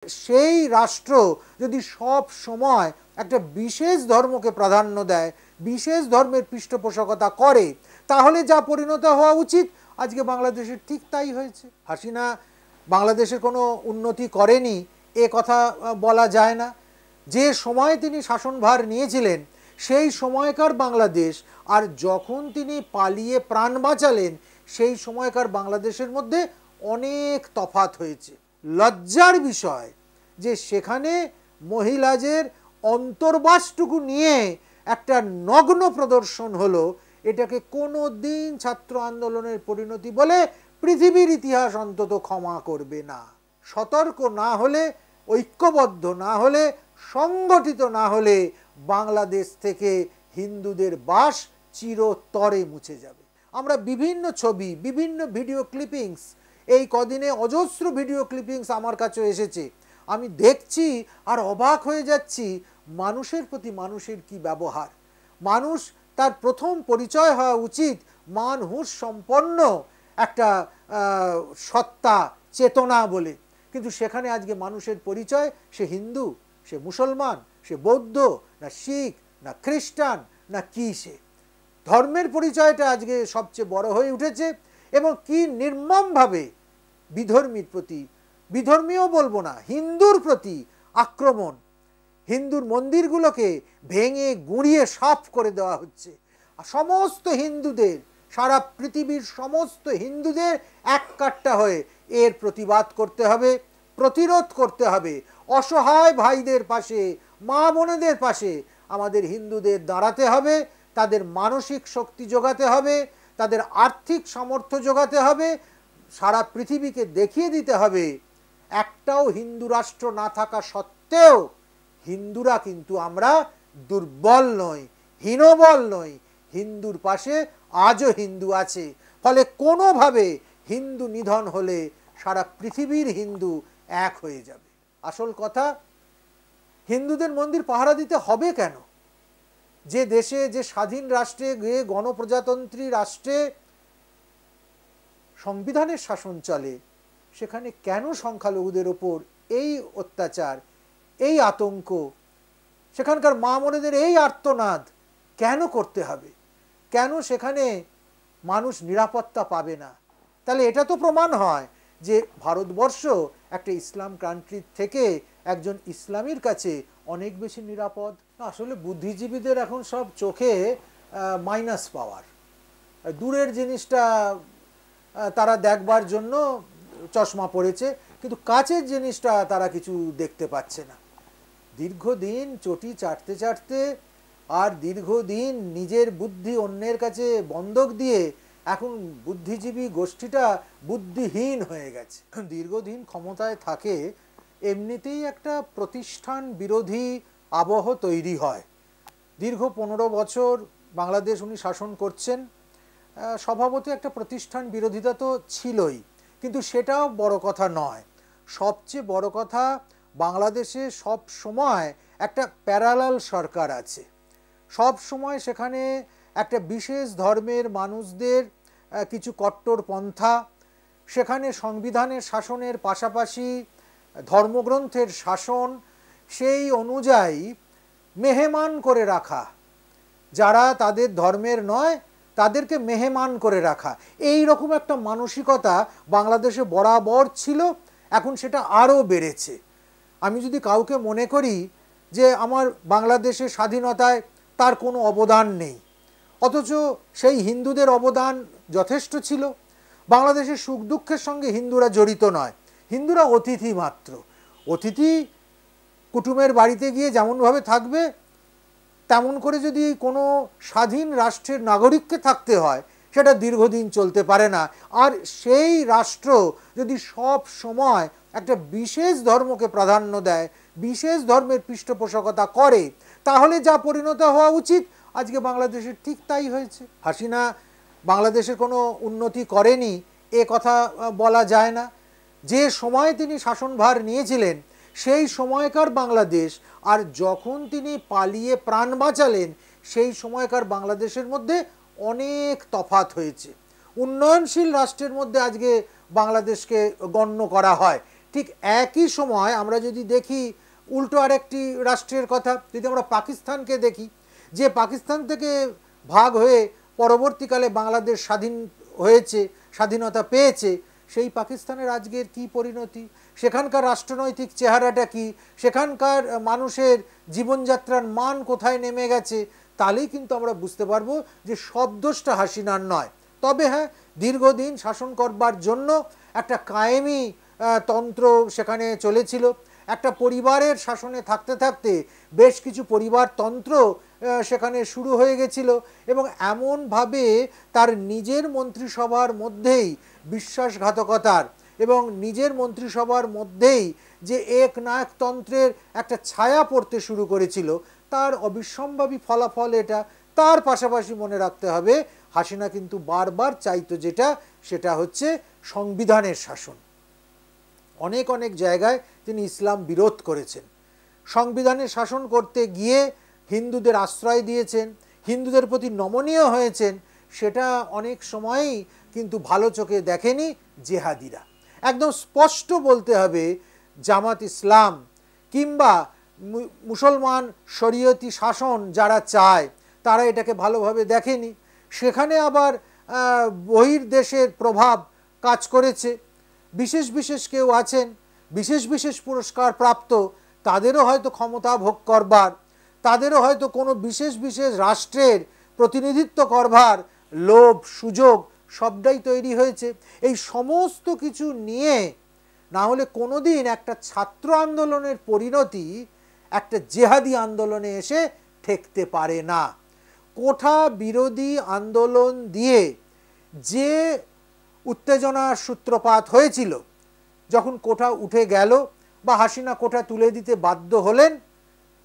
সেই রাষ্ট্র যদি সব সময় একটা বিশেষ ধর্মকে প্রাধান্য দেয়, বিশেষ ধর্মের পৃষ্ঠপোষকতা করে, তাহলে যা পরিণত হওয়া উচিত আজকে বাংলাদেশের ঠিক তাই হয়েছে। হাসিনা বাংলাদেশের কোনো উন্নতি করেনি এ কথা বলা যায় না। যে সময়ে তিনি শাসনভার নিয়েছিলেন সেই সময়কার বাংলাদেশ আর যখন তিনি পালিয়ে প্রাণ বাঁচালেন সেই সময়কার বাংলাদেশের মধ্যে অনেক তফাৎ হয়েছে। লজ্জার বিষয় যে সেখানে মহিলাদের অন্তর্বাসটুকু নিয়ে একটা নগ্ন প্রদর্শন হলো। এটাকে কোনো দিন ছাত্র আন্দোলনের পরিণতি বলে পৃথিবীর ইতিহাস অন্তত ক্ষমা করবে না। সতর্ক না হলে, ঐক্যবদ্ধ না হলে, সংগঠিত না হলে বাংলাদেশ থেকে হিন্দুদের বাস চিরতরে মুছে যাবে। আমরা বিভিন্ন ছবি, বিভিন্ন ভিডিও ক্লিপিংস, এই কদিনে অজস্র ভিডিও ক্লিপিংস আমার কাছে এসেছে, আমি দেখছি আর অবাক হয়ে যাচ্ছি মানুষের প্রতি মানুষের কি ব্যবহার। মানুষ তার প্রথম পরিচয় হওয়া উচিত মান হুঁশ সম্পন্ন একটা সত্তা, চেতনা বলে, কিন্তু সেখানে আজকে মানুষের পরিচয় সে হিন্দু, সে মুসলমান, সে বৌদ্ধ, না শিখ, না খ্রিস্টান, না কি সে। ধর্মের পরিচয়টা আজকে সবচেয়ে বড় হয়ে উঠেছে এবং কি নির্মমভাবে বিধর্মীর প্রতি, বিধর্মীয় বলবো না, হিন্দুর প্রতি আক্রমণ। হিন্দুর মন্দিরগুলোকে ভেঙে গুঁড়িয়ে সাফ করে দেওয়া হচ্ছে। সমস্ত হিন্দুদের, সারা পৃথিবীর সমস্ত হিন্দুদের এক কাট্টা হয়ে এর প্রতিবাদ করতে হবে, প্রতিরোধ করতে হবে। অসহায় ভাইদের পাশে, মা বোনেদের পাশে আমাদের হিন্দুদের দাঁড়াতে হবে, তাদের মানসিক শক্তি যোগাতে হবে, তাদের আর্থিক সামর্থ্য যোগাতে হবে, সারা পৃথিবীকে দেখিয়ে দিতে হবে একটাও হিন্দু রাষ্ট্র না থাকা সত্ত্বেও হিন্দুরা কিন্তু আমরা দুর্বল নই, হীনবল নই। হিন্দুর পাশে আজও হিন্দু আছে। ফলে কোনোভাবে হিন্দু নিধন হলে সারা পৃথিবীর হিন্দু এক হয়ে যাবে। আসল কথা, হিন্দুদের মন্দির পাহারা দিতে হবে কেন? যে দেশে, যে স্বাধীন রাষ্ট্রে, যে গণপ্রজাতন্ত্রী রাষ্ট্রে সংবিধানের শাসন চলে, সেখানে কেন সংখ্যালঘুদের ওপর এই অত্যাচার, এই আতঙ্ক, সেখানকার মা বোনেদের এই আর্তনাদ কেন করতে হবে? কেন সেখানে মানুষ নিরাপত্তা পাবে না? তাহলে এটা তো প্রমাণ হয় যে ভারতবর্ষ একটা ইসলাম কান্ট্রির থেকে একজন ইসলামীর কাছে অনেক বেশি নিরাপদ। আসলে বুদ্ধিজীবীদের এখন সব চোখে মাইনাস পাওয়ার, দূরের জিনিসটা তারা দেখবার জন্য চশমা পড়েছে, কিন্তু কাছের জিনিসটা তারা কিছু দেখতে পাচ্ছে না। দীর্ঘদিন চটি চাটতে চাটতে আর দীর্ঘদিন নিজের বুদ্ধি অন্যের কাছে বন্ধক দিয়ে এখন বুদ্ধিজীবী গোষ্ঠীটা বুদ্ধিহীন হয়ে গেছে। দীর্ঘদিন ক্ষমতায় থাকে এমনিতেই একটা প্রতিষ্ঠান বিরোধী আবহ তৈরি হয়। দীর্ঘ 15 বছর বাংলাদেশ উনি শাসন করছেন, স্বভাবতই একটা প্রতিষ্ঠান বিরোধিতা তো ছিলই, কিন্তু সেটাও বড় কথা নয়। সবচেয়ে বড় কথা, বাংলাদেশে সব সময় একটা প্যারালাল সরকার আছে। সব সময় সেখানে একটা বিশেষ ধর্মের মানুষদের কিছু কট্টরপন্থা, সেখানে সংবিধানের শাসনের পাশাপাশি ধর্মগ্রন্থের শাসন, সেই অনুযায়ী মেহমান করে রাখা, যারা তাদের ধর্মের নয় তাদেরকে মেহমান করে রাখা, এই রকম একটা মানসিকতা বাংলাদেশে বরাবর ছিল। এখন সেটা আরও বেড়েছে। আমি যদি কাউকে মনে করি যে আমার বাংলাদেশের স্বাধীনতায় তার কোনো অবদান নেই, অথচ সেই হিন্দুদের অবদান যথেষ্ট ছিল। বাংলাদেশের সুখ দুঃখের সঙ্গে হিন্দুরা জড়িত নয়, হিন্দুরা অতিথি মাত্র। অতিথি কুটুমের বাড়িতে গিয়ে যেমনভাবে থাকবে, তেমন করে যদি কোনো স্বাধীন রাষ্ট্রের নাগরিককে থাকতে হয় সেটা দীর্ঘদিন চলতে পারে না। আর সেই রাষ্ট্র যদি সব সময় একটা বিশেষ ধর্মকে প্রাধান্য দেয়, বিশেষ ধর্মের পৃষ্ঠপোষকতা করে, তাহলে যা পরিণত হওয়া উচিত আজকে বাংলাদেশের ঠিক তাই হয়েছে। হাসিনা বাংলাদেশের কোনো উন্নতি করেনি এ কথা বলা যায় না। যে সময়ে তিনি শাসনভার নিয়েছিলেন সেই সময়কার বাংলাদেশ আর যখন তিনি পালিয়ে প্রাণ বাঁচালেন সেই সময়কার বাংলাদেশের মধ্যে অনেক তফাৎ হয়েছে। উন্নয়নশীল রাষ্ট্রের মধ্যে আজকে বাংলাদেশকে গণ্য করা হয়, ঠিক একই সময় আমরা যদি দেখি উল্টো আরেকটি রাষ্ট্রের কথা, যদি আমরা পাকিস্তানকে দেখি, যে পাকিস্তান থেকে ভাগ হয়ে পরবর্তীকালে বাংলাদেশ স্বাধীন হয়েছে, স্বাধীনতা পেয়েছে, সেই পাকিস্তানের আজকের কি পরিণতি, সেখানকার রাষ্ট্রনৈতিক চেহারাটা কি, সেখানকার মানুষের জীবনযাত্রার মান কোথায় নেমে গেছে, তাহলেই কিন্তু আমরা বুঝতে পারবো যে সব দোষটা হাসিনার নয়। তবে হ্যাঁ, দীর্ঘদিন শাসন করবার জন্য একটা কায়েমি তন্ত্র সেখানে চলেছিল, একটা পরিবারের শাসনে থাকতে থাকতে বেশ কিছু পরিবারতন্ত্র সেখানে শুরু হয়ে গেছিল, এবং এমনভাবে তার নিজের মন্ত্রিসভার মধ্যেই বিশ্বাসঘাতকতার এবং নিজের মন্ত্রিসভার মধ্যেই যে একনায়কতন্ত্রের একটা ছায়া পড়তে শুরু করেছিল, তার অবিসম্ভাবী ফলাফল এটা। তার পাশাপাশি মনে রাখতে হবে, হাসিনা কিন্তু বারবার চাইতো যেটা, সেটা হচ্ছে সংবিধানের শাসন। অনেক অনেক জায়গায় তিনি ইসলাম বিরোধ করেছেন, সংবিধানের শাসন করতে গিয়ে হিন্দুদের আশ্রয় দিয়েছেন, হিন্দুদের প্রতি নমনীয় হয়েছেন, সেটা অনেক সময়ই কিন্তু ভালো চোখে দেখেনি জেহাদিরা। একদম স্পষ্ট বলতে হবে, জামাত ইসলাম কিংবা মুসলমান শরীয়তি শাসন যারা চায় তারা এটাকে ভালোভাবে দেখেনি। সেখানে আবার বহির্দেশের প্রভাব কাজ করেছে। বিশেষ বিশেষ কেউ আছেন, বিশেষ বিশেষ পুরস্কার প্রাপ্ত, তাদেরও হয়তো ক্ষমতা ভোগ করবার, তাদেরও হয়তো কোনো বিশেষ বিশেষ রাষ্ট্রের প্রতিনিধিত্ব করবার লোভ, সুযোগ সবটাই তৈরি হয়েছে। এই সমস্ত কিছু নিয়ে না হলে কোনো দিন একটা ছাত্র আন্দোলনের পরিণতি একটা জেহাদি আন্দোলনে এসে ঠেকতে পারে না। কোঠা বিরোধী আন্দোলন দিয়ে যে উত্তেজনার সূত্রপাত হয়েছিল, যখন কোঠা উঠে গেল বা হাসিনা কোঠা তুলে দিতে বাধ্য হলেন,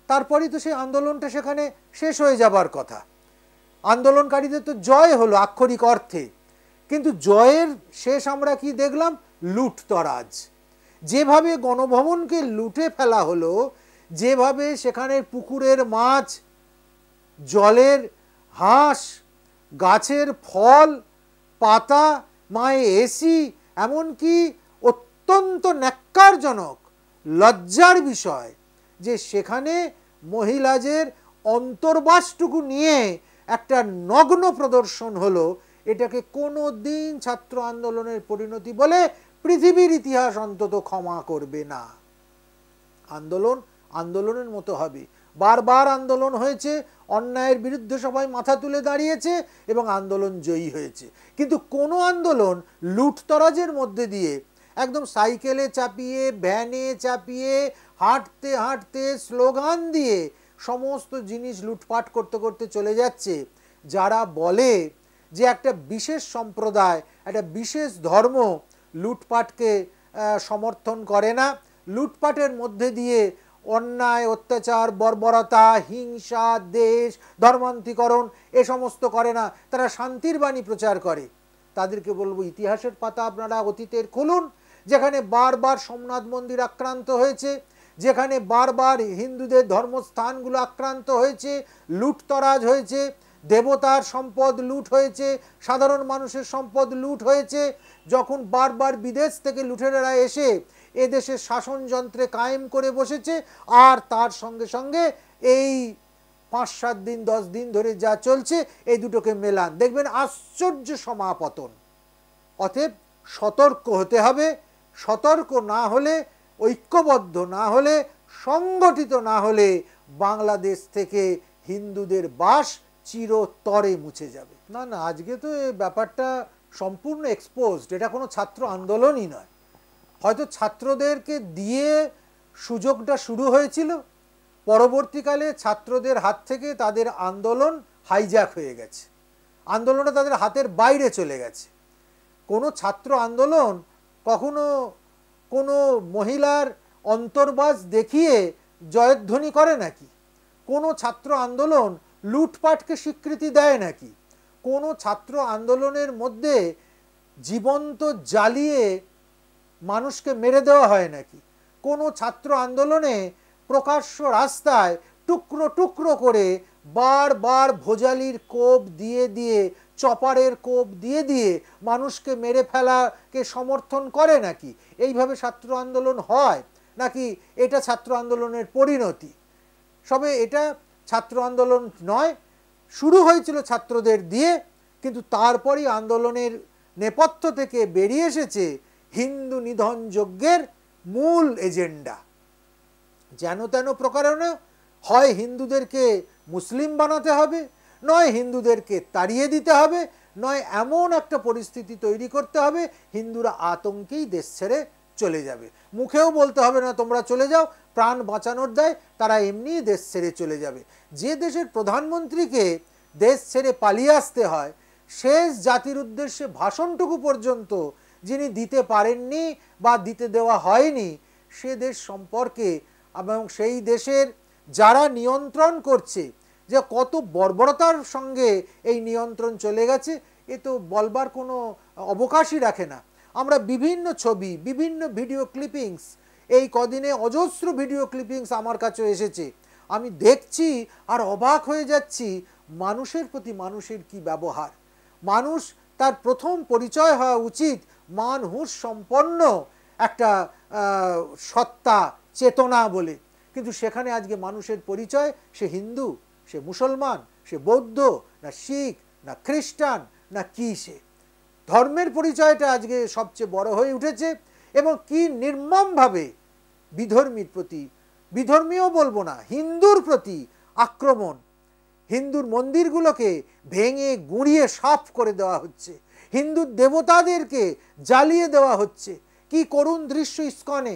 তারপরই তো সেই আন্দোলনটা সেখানে শেষ হয়ে যাবার কথা। আন্দোলনকারীদের তো জয় হলো আক্ষরিক অর্থে, কিন্তু জয়ের শেষ আমরা কি দেখলাম? লুটতরাজ। যেভাবে গণভবনকে লুটে ফেলা হলো, যেভাবে সেখানের পুকুরের মাছ, জলের হাঁস, গাছের ফল পাতা, মায়ে এসি, এমনকি অত্যন্ত ন্যাক্কারজনক লজ্জার বিষয় যে সেখানে মহিলাদের অন্তর্বাসটুকু নিয়ে একটা নগ্ন প্রদর্শন হলো, এটাকে কোনো দিন ছাত্র আন্দোলনের পরিণতি বলে পৃথিবীর ইতিহাস অন্তত ক্ষমা করবে না। আন্দোলন আন্দোলনের মতো হবে। বারবার আন্দোলন হয়েছে, অন্যায়ের বিরুদ্ধে সবাই মাথা তুলে দাঁড়িয়েছে এবং আন্দোলন জয়ী হয়েছে। কিন্তু কোনো আন্দোলন লুটতরাজের মধ্যে দিয়ে একদম সাইকেলে চাপিয়ে, ভ্যানে চাপিয়ে, হাঁটতে হাঁটতে, স্লোগান দিয়ে সমস্ত জিনিস লুটপাট করতে করতে চলে যাচ্ছে। যারা বলে যে একটা বিশেষ সম্প্রদায়, একটা বিশেষ ধর্ম লুটপাটকে সমর্থন করে না, লুটপাটের মধ্যে দিয়ে অন্যায়, অত্যাচার, বর্বরতা, হিংসা, দেশ ধর্মান্তরীকরণ এ সমস্ত করে না, তারা শান্তির বাণী প্রচার করে, তাদেরকে বলবো ইতিহাসের পাতা আপনারা অতীতের খুলুন, যেখানে বারবার সোমনাথ মন্দির আক্রান্ত হয়েছে, যেখানে বারবার হিন্দুদের ধর্মস্থানগুলো আক্রান্ত হয়েছে, লুটতরাজ হয়েছে, দেবতার সম্পদ লুট হয়েছে, সাধারণ মানুষের সম্পদ লুট হয়েছে। যখন বারবার বিদেশ থেকে লুটেরারা এসে এদেশের শাসনযন্ত্রে কায়েম করে বসেছে, আর তার সঙ্গে সঙ্গে এই 5-7 দিন 10 দিন ধরে যা চলছে, এই দুটোকে মেলান, দেখবেন আশ্চর্য সমাপতন। অতএব সতর্ক হতে হবে। সতর্ক না হলে, ঐক্যবদ্ধ না হলে, সংগঠিত না হলে বাংলাদেশ থেকে হিন্দুদের বাস চিরতরে মুছে যাবে। না না, আজকে তো এই ব্যাপারটা সম্পূর্ণ এক্সপোজড। এটা কোনো ছাত্র আন্দোলনই নয়। হয়তো ছাত্রদেরকে দিয়ে সুযোগটা শুরু হয়েছিল, পরবর্তীকালে ছাত্রদের হাত থেকে তাদের আন্দোলন হাইজ্যাক হয়ে গেছে, আন্দোলনটা তাদের হাতের বাইরে চলে গেছে। কোনো ছাত্র আন্দোলন কখনো কোনো মহিলার অন্তর্বাস দেখিয়ে জয়ধ্বনি করে নাকি? কোনো ছাত্র আন্দোলন লুটপাটকে স্বীকৃতি দেয় নাকি? কোনো ছাত্র আন্দোলনের মধ্যে জীবন্ত জ্বালিয়ে মানুষকে মেরে দেওয়া হয় নাকি? কোনো ছাত্র আন্দোলনে প্রকাশ্য রাস্তায় টুকরো টুকরো করে বারবার ভোজালির কোপ দিয়ে দিয়ে, চপারের কোপ দিয়ে দিয়ে মানুষকে মেরে ফেলাকে সমর্থন করে নাকি? এইভাবে ছাত্র আন্দোলন হয় নাকি এটা ছাত্র আন্দোলনের পরিণতি? সবে এটা ছাত্র আন্দোলন নয়, শুরু হয়েছিল ছাত্রদের দিয়ে, কিন্তু তারপরই আন্দোলনের নেপথ্য থেকে বেরিয়ে এসেছে হিন্দু নিধন যজ্ঞের মূল এজেন্ডা। যেন তেন প্রকারণে হয় হিন্দুদেরকে মুসলিম বানাতে হবে, নয় হিন্দুদেরকে তাড়িয়ে দিতে হবে, নয় এমন একটা পরিস্থিতি তৈরি করতে হবে হিন্দুরা আতঙ্কেই দেশ ছেড়ে চলে যাবে। মুখেও বলতে হবে না তোমরা চলে যাও, প্রাণ বাঁচানোর দায় তারা এমনিই দেশ ছেড়ে চলে যাবে। যে দেশের প্রধানমন্ত্রীকে দেশ ছেড়ে পালিয়ে আসতে হয়, শেষ জাতির উদ্দেশ্যে ভাষণটুকু পর্যন্ত যিনি দিতে পারেননি বা দিতে দেওয়া হয়নি, সে দেশ সম্পর্কে এবং সেই দেশের যারা নিয়ন্ত্রণ করছে যে কত বর্বরতার সঙ্গে এই নিয়ন্ত্রণ চলে গেছে, এ তো বলবার কোনো অবকাশই রাখে না। আমরা বিভিন্ন ছবি, বিভিন্ন ভিডিও ক্লিপিংস, এই কদিনে অজস্র ভিডিও ক্লিপিংস আমার কাছে এসেছে, আমি দেখছি আর অবাক হয়ে যাচ্ছি মানুষের প্রতি মানুষের কি ব্যবহার। মানুষ তার প্রথম পরিচয় হওয়া উচিত মানহুস সম্পন্ন একটা সত্তা, চেতনা বলে, কিন্তু সেখানে আজকে মানুষের পরিচয় সে হিন্দু, সে মুসলমান, সে বৌদ্ধ, না শিখ, না খ্রিস্টান, না কি সে। ধর্মের পরিচয়টা আজকে সবচেয়ে বড় হয়ে উঠেছে এবং কি নির্মমভাবে বিধর্মীর প্রতি, বিধর্মীয় বলবো না, হিন্দুর প্রতি আক্রমণ। হিন্দুর মন্দিরগুলোকে ভেঙে গুঁড়িয়ে সাফ করে দেওয়া হচ্ছে, হিন্দুর দেবতাদেরকে জ্বালিয়ে দেওয়া হচ্ছে। কি করুণ দৃশ্য ইস্কনে,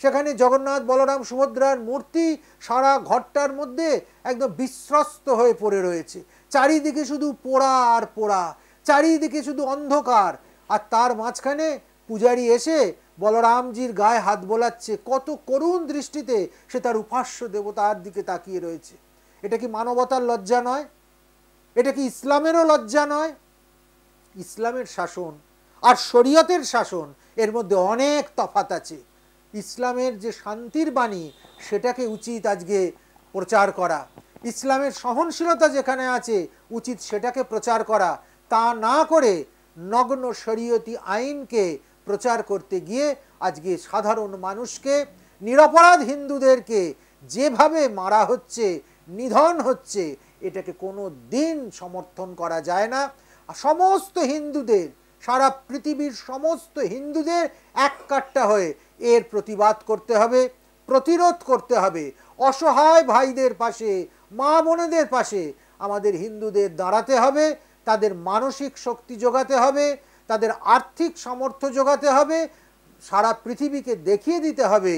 সেখানে জগন্নাথ বলরাম সুভদ্রার মূর্তি সারা ঘরটার মধ্যে একদম বিশ্বস্ত হয়ে পড়ে রয়েছে, চারিদিকে শুধু পোড়া আর পোড়া, চারিদিকে শুধু অন্ধকার, আর তার মাঝখানে পূজারী এসে বলরামজির গায়ে হাত বোলাচ্ছে। কত করুণ দৃষ্টিতে সে তার উপাস্য দেবতার দিকে তাকিয়ে রয়েছে। এটা কি মানবতার লজ্জা নয়? এটা কি ইসলামেরও লজ্জা নয়? ইসলামের শাসন আর শরীয়তের শাসন এর মধ্যে অনেক তফাৎ আছে। ইসলামের যে শান্তির বাণী সেটাকে উচিত আজকে প্রচার করা, ইসলামের সহনশীলতা যেখানে আছে উচিত সেটাকে প্রচার করা, তা না করে নগ্ন শরীয়তি আইনকে প্রচার করতে গিয়ে আজকে সাধারণ মানুষকে, নিরপরাধ হিন্দুদেরকে যেভাবে মারা হচ্ছে, নিধন হচ্ছে, এটাকে কোনো দিন সমর্থন করা যায় না। সমস্ত হিন্দুদের, সারা পৃথিবীর সমস্ত হিন্দুদের এক কাট্টা হয়ে এর প্রতিবাদ করতে হবে, প্রতিরোধ করতে হবে। অসহায় ভাইদের পাশে, মা বোনেদের পাশে আমাদের হিন্দুদের দাঁড়াতে হবে, তাদের মানসিক শক্তি যোগাতে হবে, তাদের আর্থিক সামর্থ্য যোগাতে হবে, সারা পৃথিবীকে দেখিয়ে দিতে হবে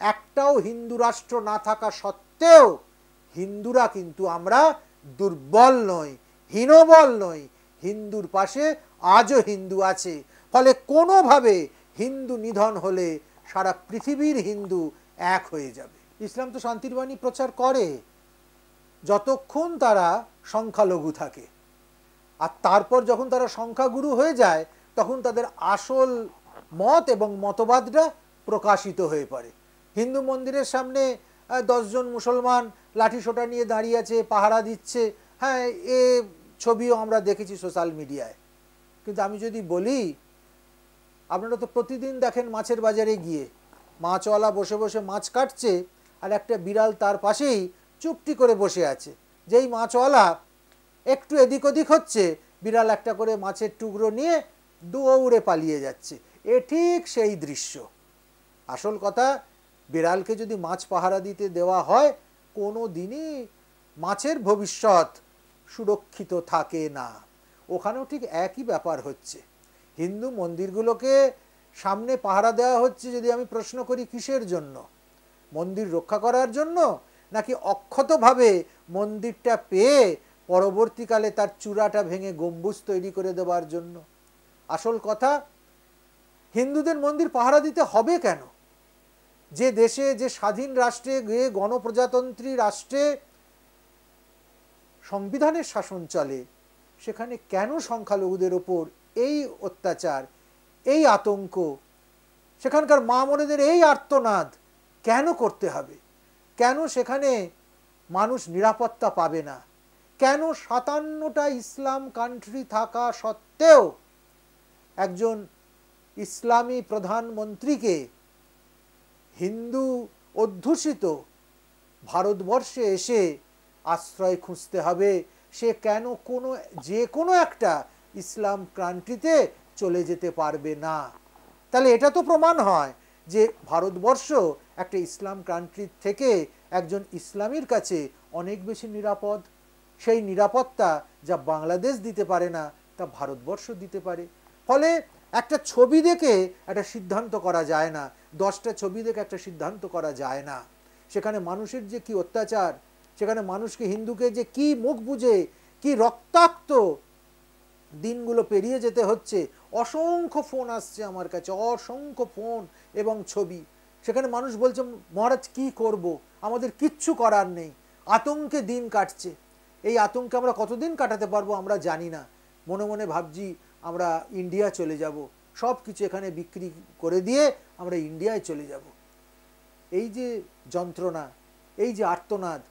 একটাও হিন্দু রাষ্ট্র না থাকা সত্ত্বেও হিন্দুরা কিন্তু আমরা দুর্বল নই, হীনবল নই, হিন্দুর পাশে আজও হিন্দু আছে। ফলে কোনোভাবে হিন্দু নিধন হলে সারা পৃথিবীর হিন্দু এক হয়ে যাবে। ইসলাম তো শান্তির বাণী প্রচার করে যতক্ষণ তারা সংখ্যালঘু থাকে, আর তারপর যখন তারা সংখ্যাগুরু হয়ে যায় তখন তাদের আসল মত এবং মতবাদটা প্রকাশিত হয়ে পড়ে। হিন্দু মন্দিরের সামনে 10 জন মুসলমান লাঠিসোঁটা নিয়ে দাঁড়িয়ে আছে, পাহারা দিচ্ছে, হ্যাঁ এ ছবিও আমরা দেখেছি সোশ্যাল মিডিয়ায়। কিন্তু আমি যদি বলি, আপনারা তো প্রতিদিন দেখেন মাছের বাজারে গিয়ে মাছওয়ালা বসে বসে মাছ কাটছে আর একটা বিড়াল তার পাশেই চুপটি করে বসে আছে। যেই মাছওয়ালা একটু এদিক ওদিক হচ্ছে, বিড়াল একটা করে মাছের টুকরো নিয়ে দৌড়ে পালিয়ে যাচ্ছে। এ ঠিক সেই দৃশ্য। আসল কথা, বিড়ালকে যদি মাছ পাহারা দিতে দেওয়া হয় কোনো দিনই মাছের ভবিষ্যৎ সুরক্ষিত থাকে না। ওখানেও ঠিক একই ব্যাপার হচ্ছে। হিন্দু মন্দিরগুলোকে সামনে পাহারা দেওয়া হচ্ছে, যদি আমি প্রশ্ন করি কিসের জন্য? মন্দির রক্ষা করার জন্য, নাকি অক্ষতভাবে মন্দিরটা পেয়ে পরবর্তীকালে তার চূড়াটা ভেঙে গম্বুজ তৈরি করে দেওয়ার জন্য? আসল কথা, হিন্দুদের মন্দির পাহারা দিতে হবে কেন? যে দেশে, যে স্বাধীন রাষ্ট্রে, যে গণপ্রজাতন্ত্রী রাষ্ট্রে সংবিধানের শাসন চলে, সেখানে কেন সংখ্যালঘুদের ওপর এই অত্যাচার, এই আতঙ্ক, সেখানকার মা বোনেদের এই আর্তনাদ কেন করতে হবে? কেন সেখানে মানুষ নিরাপত্তা পাবে না? কেন 57টা ইসলাম কান্ট্রি থাকা সত্ত্বেও একজন ইসলামী প্রধানমন্ত্রীকে হিন্দু অধ্যুষিত ভারতবর্ষে এসে আশ্রয় খুঁজতে হবে? সে কেন যে কোনো একটা ইসলাম কান্ট্রিতে চলে যেতে পারবে না? তাহলে এটা তো প্রমাণ হয় যে ভারতবর্ষ একটা ইসলাম কান্ট্রির থেকে একজন ইসলামীর কাছে অনেক বেশি নিরাপদ। সেই নিরাপত্তা যা বাংলাদেশ দিতে পারে না, তা ভারতবর্ষ দিতে পারে। ফলে একটা ছবি দেখে একটা সিদ্ধান্ত করা যায় না, 10টা ছবি দেখে একটা সিদ্ধান্ত করা যায় না। সেখানে মানুষের যে কি অত্যাচার, সেখানে মানুষকে, হিন্দুকে যে কি মুখ বুজে, কি রক্তাক্ত দিনগুলো পেরিয়ে যেতে হচ্ছে। অসংখ্য ফোন আসছে আমার কাছে, অসংখ্য ফোন এবং ছবি। সেখানে মানুষ বলছে, মহারাজ কি করব, আমাদের কিচ্ছু করার নেই, আতঙ্কে দিন কাটছে। এই আতঙ্কে আমরা কতদিন কাটাতে পারবো আমরা জানি না। মনে মনে ভাবছি আমরা ইন্ডিয়া চলে যাব, সব কিছু এখানে বিক্রি করে দিয়ে আমরা ইন্ডিয়ায় চলে যাব। এই যে যন্ত্রণা, এই যে আর্তনাদ,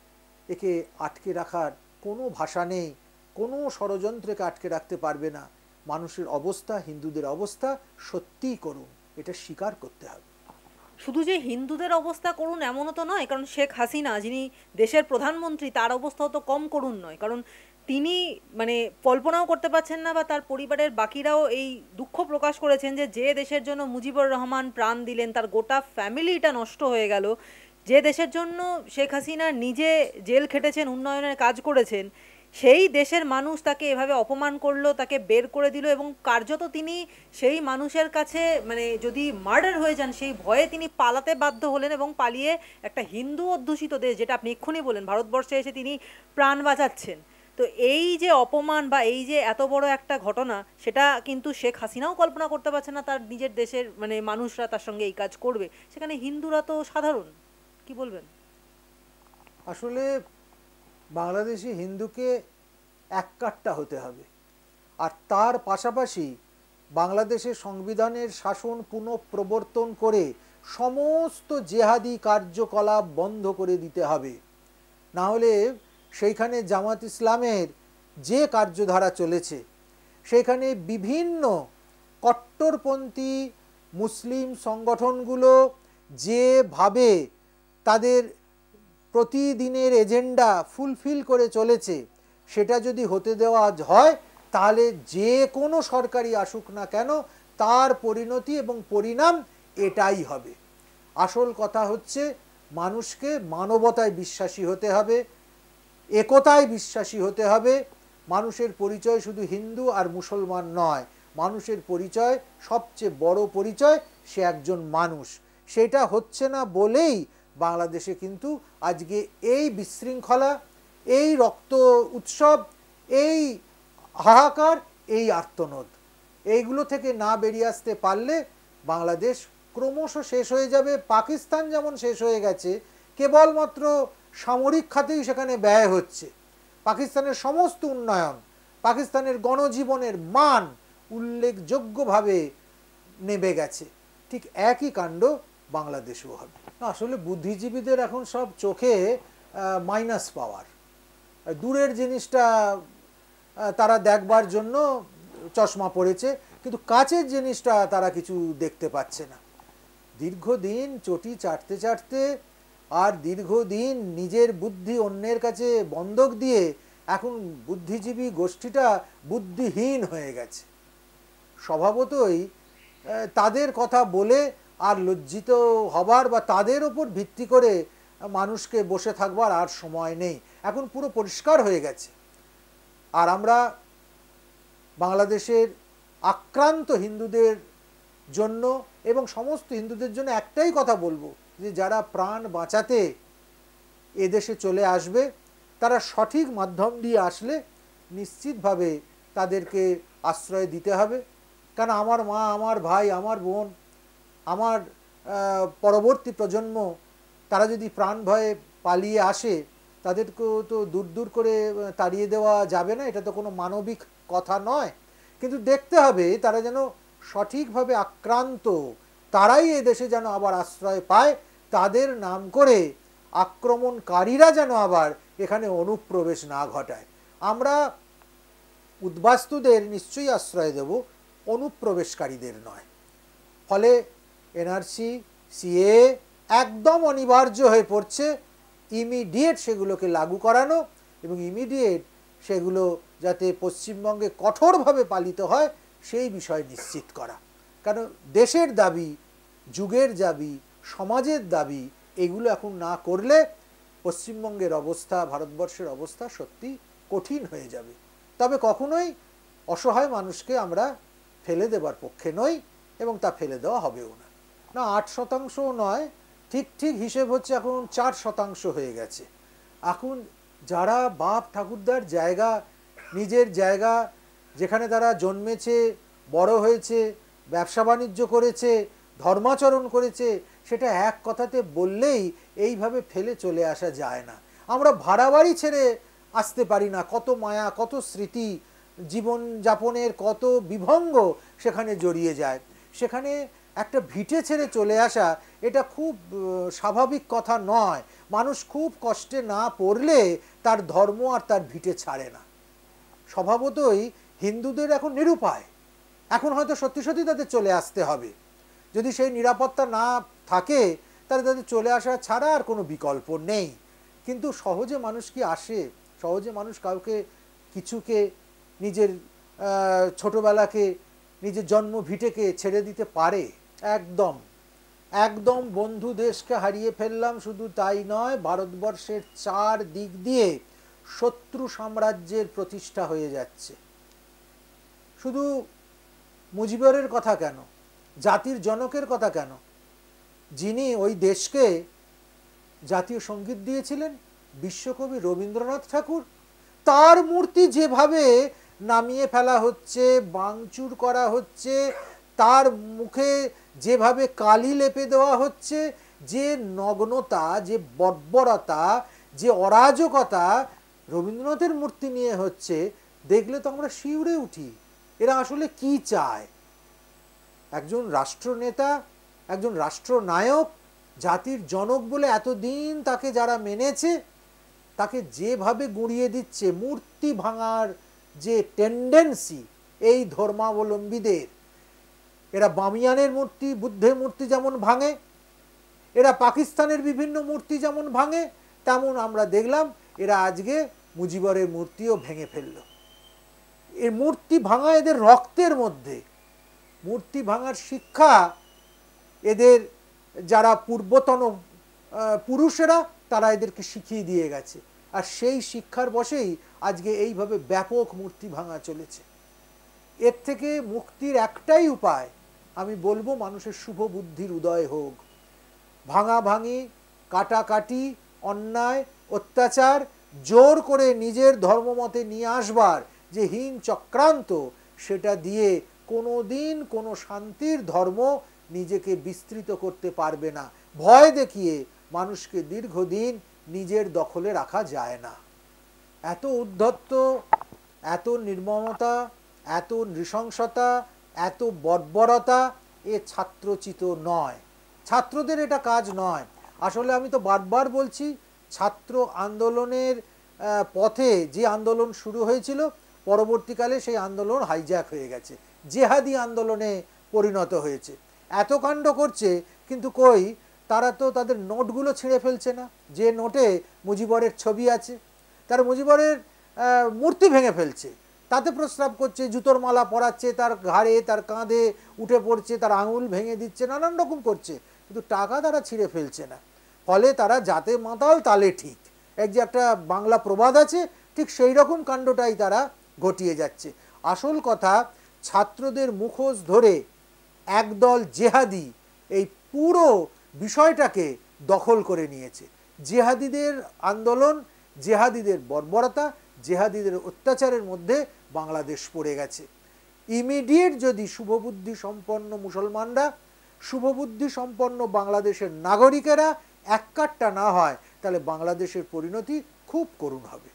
একে আটকে রাখার কোনো ভাষা নেই, কোনো ষড়যন্ত্রকে আটকে রাখতে পারবে না। মানুষের অবস্থা, হিন্দুদের অবস্থা সত্যিই করুন, এটা স্বীকার করতে হবে। শুধু যে হিন্দুদের অবস্থা করুন এমনও তো নয়, কারণ শেখ হাসিনা যিনি দেশের প্রধানমন্ত্রী তার অবস্থাও তো কম করুন নয়। কারণ তিনি মানে কল্পনাও করতে পারছেন না, বা তার পরিবারের বাকিরাও এই দুঃখ প্রকাশ করেছেন যে যে দেশের জন্য মুজিবুর রহমান প্রাণ দিলেন তার গোটা ফ্যামিলিটা নষ্ট হয়ে গেল। যে দেশের জন্য শেখ হাসিনা নিজে জেল খেটেছেন, উন্নয়নের কাজ করেছেন, সেই দেশের মানুষ তাকে এভাবে অপমান করলো, তাকে বের করে দিল, এবং কার্যত তিনি সেই মানুষের কাছে মানে যদি মার্ডার হয়ে যান সেই ভয়ে তিনি পালাতে বাধ্য হলেন, এবং পালিয়ে একটা হিন্দু অধ্যুষিত দেশ, যেটা আপনি এক্ষুনি বলেন, ভারতবর্ষে এসে তিনি প্রাণ বাঁচাচ্ছেন। তো এই যে অপমান বা এই যে এত বড় একটা ঘটনা, সেটা কিন্তু শেখ হাসিনাও কল্পনা করতে পারছে না তার নিজের দেশের মানে মানুষরা তার সঙ্গে এই কাজ করবে। সেখানে হিন্দুরা তো সাধারণ, কি বলবেন? আসলে বাংলাদেশি হিন্দুকে এককাট্টা হতে হবে, আর তার পাশাপাশি বাংলাদেশের সংবিধানের শাসন পুনঃপ্রবর্তন করে সমস্ত জেহাদি কার্যকলাপ বন্ধ করে দিতে হবে। না হলে সেইখানে জামাত ইসলামের যে কার্যধারা চলেছে, সেখানে বিভিন্ন কট্টরপন্থী মুসলিম সংগঠনগুলো যেভাবে তাদের প্রতিদিনের এজেন্ডা ফুলফিল করে চলেছে, সেটা যদি হতে দেওয়া হয়, তাহলে যে কোনো সরকারি আসুক না কেন তার পরিণতি এবং পরিণাম এটাই হবে। আসল কথা হচ্ছে মানুষকে মানবতায় বিশ্বাসী হতে হবে, একতায় বিশ্বাসী হতে হবে। মানুষের পরিচয় শুধু হিন্দু আর মুসলমান নয়, মানুষের পরিচয়, সবচেয়ে বড় পরিচয়, সে একজন মানুষ। সেটা হচ্ছে না বলেই বাংলাদেশে কিন্তু আজকে এই বিশৃঙ্খলা, এই রক্ত উৎসব, এই হাহাকার, এই আর্তনাদ, এইগুলো থেকে না বেরিয়ে আসতে পারলে বাংলাদেশ ক্রমশ শেষ হয়ে যাবে। পাকিস্তান যেমন শেষ হয়ে গেছে, কেবলমাত্র সামরিক খাতেই সেখানে ব্যয় হচ্ছে, পাকিস্তানের সমস্ত উন্নয়ন, পাকিস্তানের গণজীবনের মান উল্লেখযোগ্যভাবে নেমে গেছে। ঠিক একই কাণ্ড বাংলাদেশেও হবে। আসলে বুদ্ধিজীবীদের এখন সব চোখে মাইনাস পাওয়ার, দূরের জিনিসটা তারা দেখবার জন্য চশমা পড়েছে, কিন্তু কাছের জিনিসটা তারা কিছু দেখতে পাচ্ছে না। দীর্ঘদিন চটি চাটতে চাটতে আর দীর্ঘদিন নিজের বুদ্ধি অন্যের কাছে বন্ধক দিয়ে এখন বুদ্ধিজীবী গোষ্ঠীটা বুদ্ধিহীন হয়ে গেছে। স্বভাবতই তাদের কথা বলে আর লজ্জিত হবার বা তাদের ওপর ভিত্তি করে মানুষকে বসে থাকবার আর সময় নেই, এখন পুরো পরিষ্কার হয়ে গেছে। আর আমরা বাংলাদেশের আক্রান্ত হিন্দুদের জন্য এবং সমস্ত হিন্দুদের জন্য একটাই কথা বলবো, যে যারা প্রাণ বাঁচাতে এদেশে চলে আসবে, তারা সঠিক মাধ্যম দিয়ে আসলে নিশ্চিতভাবে তাদেরকে আশ্রয় দিতে হবে। কারণ আমার মা, আমার ভাই, আমার বোন, আমার পরবর্তী প্রজন্ম, তারা যদি প্রাণ ভয়ে পালিয়ে আসে, তাদেরকেও তো দূর দূর করে তাড়িয়ে দেওয়া যাবে না, এটা তো কোনো মানবিক কথা নয়। কিন্তু দেখতে হবে তারা যেন সঠিকভাবে আক্রান্ত, তারাই এদেশে যেন আবার আশ্রয় পায়, তাদের নাম করে আক্রমণকারীরা যেন আবার এখানে অনুপ্রবেশ না ঘটায়। আমরা উদ্বাস্তুদের নিশ্চয়ই আশ্রয় দেব, অনুপ্রবেশকারীদের নয়। ফলে এনআরসি, সিএ একদম অনিবার্য হয়ে পড়ছে ইমিডিয়েট সেগুলোকে লাগু করানো, এবং ইমিডিয়েট সেগুলো যাতে পশ্চিমবঙ্গে কঠোরভাবে পালিত হয় সেই বিষয় নিশ্চিত করা। কারণ দেশের দাবি, যুগের দাবি, সমাজের দাবি, এগুলো এখন না করলে পশ্চিমবঙ্গের অবস্থা, ভারতবর্ষের অবস্থা সত্যি কঠিন হয়ে যাবে। তবে কখনোই অসহায় মানুষকে আমরা ফেলে দেবার পক্ষে নই, এবং তা ফেলে দেওয়া হবেও না। না 8% নয়, ঠিক ঠিক হিসেব হচ্ছে এখন 4% হয়ে গেছে। এখন যারা বাপ ঠাকুরদার জায়গা, নিজের জায়গা, যেখানে তারা জন্মেছে, বড় হয়েছে, ব্যবসা বাণিজ্য করেছে, ধর্মাচরণ করেছে, সেটা এক কথাতে বললেই এইভাবে ফেলে চলে আসা যায় না। আমরা ভাড়া বাড়ি ছেড়ে আসতে পারি না। কত মায়া, কত স্মৃতি, জীবনযাপনের কত বিভঙ্গ সেখানে জড়িয়ে যায়। সেখানে একটা ভিটে ছেড়ে চলে আসা এটা খুব স্বাভাবিক কথা নয়। মানুষ খুব কষ্টে না পড়লে তার ধর্ম আর তার ভিটে ছাড়ে না। স্বভাবতই হিন্দুদের এখন নিরুপায়, এখন হয়তো সত্যি সত্যি তাদের চলে আসতে হবে। যদি সেই নিরাপত্তা না থাকে তাহলে তাদের চলে আসা ছাড়া আর কোনো বিকল্প নেই। কিন্তু সহজে মানুষ কি আসে? সহজে মানুষ কাউকে কিছুকে, নিজের ছোটবেলাকে, নিজের জন্ম ভিটেকে ছেড়ে দিতে পারে? একদম একদম। বন্ধু দেশকে হারিয়ে ফেললাম, শুধু তাই নয়, ভারতবর্ষের 4 দিক দিয়ে শত্রু সাম্রাজ্যের প্রতিষ্ঠা হয়ে যাচ্ছে। শুধু মুজিবরের কথা কেন, জাতির জনকের কথা কেন, যিনি ওই দেশকে জাতীয় সঙ্গীত দিয়েছিলেন, বিশ্বকবি রবীন্দ্রনাথ ঠাকুর, তার মূর্তি যেভাবে নামিয়ে ফেলা হচ্ছে, ভাঙচুর করা হচ্ছে, তার মুখে যেভাবে কালি লেপে দেওয়া হচ্ছে, যে নগ্নতা, যে বর্বরতা, যে অরাজকতা রবীন্দ্রনাথের মূর্তি নিয়ে হচ্ছে, দেখলে তো আমরা শিউরে উঠি। এরা আসলে কি চায়? একজন রাষ্ট্রনেতা, একজন রাষ্ট্রনায়ক, জাতির জনক বলে এতদিন তাকে যারা মেনেছে, তাকে যেভাবে গুঁড়িয়ে দিচ্ছে, মূর্তি ভাঙার যে টেন্ডেন্সি এই ধর্মাবলম্বীদের, এরা বামিয়ানের মূর্তি, বুদ্ধের মূর্তি যেমন ভাঙে, এরা পাকিস্তানের বিভিন্ন মূর্তি যেমন ভাঙে, তেমন আমরা দেখলাম এরা আজকে মুজিবরের মূর্তিও ভেঙে ফেলল। এর মূর্তি ভাঙা এদের রক্তের মধ্যে। মূর্তি ভাঙার শিক্ষা এদের যারা পূর্বতন পুরুষেরা, তারা এদেরকে শিখিয়ে দিয়ে গেছে, আর সেই শিক্ষার বশেই আজকে এইভাবে ব্যাপক মূর্তি ভাঙা চলেছে। এর থেকে মুক্তির একটাই উপায়, আমি বলবো, মানুষের শুভ বুদ্ধির উদয় হোক। ভাঙাভাঙি, কাটাকাটি, অন্যায়, অত্যাচার জোর করে নিজের ধর্মমতে নিয়ে আসবার যে হীন চক্রান্ত, সেটা দিয়ে কোনো দিন কোনো শান্তির ধর্ম নিজেকে বিস্তৃত করতে পারবে না। ভয় দেখিয়ে মানুষকে দীর্ঘদিন নিজের দখলে রাখা যায় না। এত উদ্ধত্ত, এত নির্মমতা, এত নৃশংসতা, এত বর্বরতা এ ছাত্রচিত নয়, ছাত্রদের এটা কাজ নয়। আসলে আমি তো বারবার বলছি, ছাত্র আন্দোলনের পথে যে আন্দোলন শুরু হয়েছিল, পরবর্তীকালে সেই আন্দোলন হাইজ্যাক হয়ে গেছে, জেহাদি আন্দোলনে পরিণত হয়েছে। এত কাণ্ড করছে, কিন্তু কই, তারা তো তাদের নোটগুলো ছিঁড়ে ফেলছে না। যে নোটে মুজিবরের ছবি আছে, তারা মুজিবরের মূর্তি ভেঙে ফেলছে, তাতে প্রস্রাব করছে, জুতোর মালা পরাচ্ছে, তার ঘাড়ে, তার কাঁধে উঠে পড়ছে, তার আঙুল ভেঙে দিচ্ছে, নানান রকম করছে, কিন্তু টাকা তারা ছিঁড়ে ফেলছে না। ফলে তারা যাতে মাতাল তালে ঠিক, এক যে একটা বাংলা প্রবাদ আছে, ঠিক সেই রকম কাণ্ডটাই তারা ঘটিয়ে যাচ্ছে। আসল কথা, ছাত্রদের মুখোশ ধরে একদল জেহাদি এই পুরো বিষয়টাকে দখল করে নিয়েছে। জেহাদিদের আন্দোলন, জেহাদিদের বর্বরতা, জেহাদিদের অত্যাচারের মধ্যে বাংলাদেশ পড়ে গেছে। ইমিডিয়েট যদি শুভবুদ্ধি সম্পন্ন মুসলমানরা, শুভবুদ্ধি সম্পন্ন বাংলাদেশের নাগরিকেরা এক কাট্টা না হয়, তাহলে বাংলাদেশের পরিণতি খুব করুণ হবে।